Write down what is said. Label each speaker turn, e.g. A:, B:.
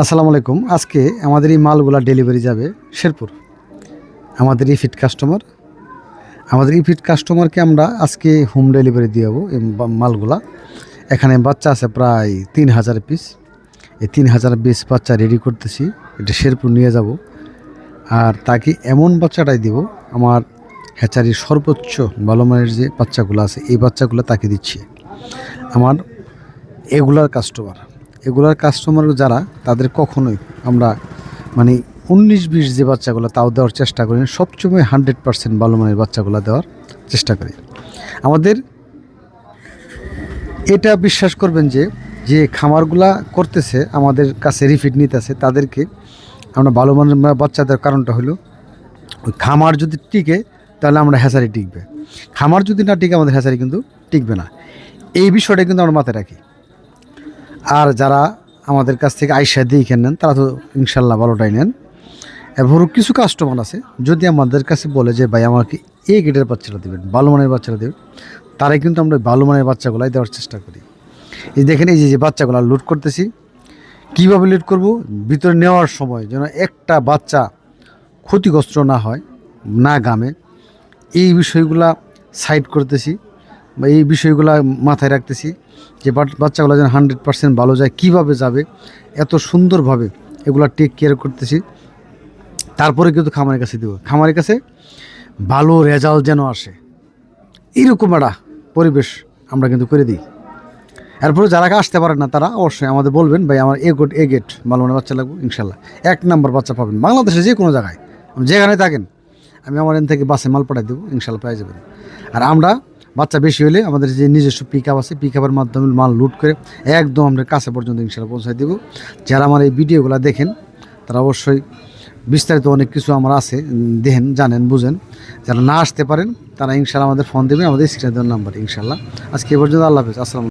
A: আসসালামু আলাইকুম। আজকে আমাদের এই মালগুলা ডেলিভারি যাবে শেরপুর। আমাদের ইফিট কাস্টমার আমাদের ইফিট কাস্টমারকে আমরা আজকে হোম ডেলিভারি দিয়ে যাবো এই মালগুলা। এখানে বাচ্চা আছে প্রায় 3000 পিস। এই 3000 পিস বাচ্চা রেডি করতেছি, এটা শেরপুর নিয়ে যাব। আর তাকে এমন বাচ্চাটাই দিব, আমার হ্যাচারির সর্বোচ্চ ভালো মানের যে বাচ্চাগুলো আছে এই বাচ্চাগুলো তাকে দিচ্ছি। আমার এগুলার কাস্টমার যারা, তাদের কখনোই আমরা মানে 19-20 যে বাচ্চাগুলো তাও দেওয়ার চেষ্টা করি, সবসময় 100% ভালো মানের বাচ্চাগুলো দেওয়ার চেষ্টা করি। আমাদের এটা বিশ্বাস করবেন যে যে খামারগুলা করতেছে আমাদের কাছে রিফিট নিতেছে, তাদেরকে আমরা ভালো মানের বাচ্চা দেওয়ার কারণটা হলো, ওই খামার যদি টিকে তাহলে আমরা হ্যাচারি টিকবে, খামার যদি না টিকে আমাদের হ্যাচারি কিন্তু টিকবে না। এই বিষয়টা কিন্তু আমরা মাথায় রাখি। আর যারা আমাদের কাছ থেকে আইসা দিয়ে নেন তারা তো ইনশাল্লাহ ভালোটাই নেন। এবার কিছু কাস্টমার আছে, যদি আমাদের কাছে বলে যে ভাই আমাকে এই গেটের বাচ্চাটা দেবেন, ভালো মানের বাচ্চাটা দেবেন, তারাই কিন্তু আমরা ভালো মানের বাচ্চাগুলাই দেওয়ার চেষ্টা করি। এই দেখেন, এই যে বাচ্চাগুলো লোড করতেছি, কীভাবে লোড করব, ভিতরে নেওয়ার সময় যেন একটা বাচ্চা ক্ষতিগ্রস্ত না হয়, না গামে, এই বিষয়গুলা সাইড করতেছি বা এই বিষয়গুলো মাথায় রাখতেছি যে বাচ্চাগুলো যেন 100% ভালো যায়, কীভাবে যাবে এত সুন্দরভাবে এগুলো টেক কেয়ার করতেছি। তারপরে কিন্তু খামারের কাছে দেবো, খামারের কাছে ভালো রেজাল্ট যেন আসে, এইরকম একটা পরিবেশ আমরা কিন্তু করে দিই। এরপরে যারা আসতে পারেন না তারা অবশ্যই আমাদের বলবেন, ভাই আমার এ গেট ভালো মানের বাচ্চা লাগবে, ইনশাল্লাহ 1 নম্বর বাচ্চা পাবেন বাংলাদেশে যে কোনো জায়গায়, যেখানে থাকেন আমি আমার এখান থেকে বাসে মাল পাঠিয়ে দেবো, ইনশাল্লাহ পেয়ে যাবেন। আর আমরা বাচ্চা বেশি হলে আমাদের যে নিজস্ব পিক আপ আছে, পিক আপের মাধ্যমে মাল লুট করে একদম আমাদের কাছে পর্যন্ত ইনশাল্লাহ পৌঁছায় দেবো। যারা আমার এই ভিডিওগুলো দেখেন তারা অবশ্যই বিস্তারিত অনেক কিছু আমার আছে, দেখেন, জানেন, বুঝেন। যারা না আসতে পারেন তারা ইনশাল্লাহ আমাদের ফোন দেবেন, আমাদের স্ক্রিনে দেওয়ার নাম্বার। ইনশাল্লাহ আজকে এ পর্যন্ত, আল্লাহ হাফেজ, আসসালাম।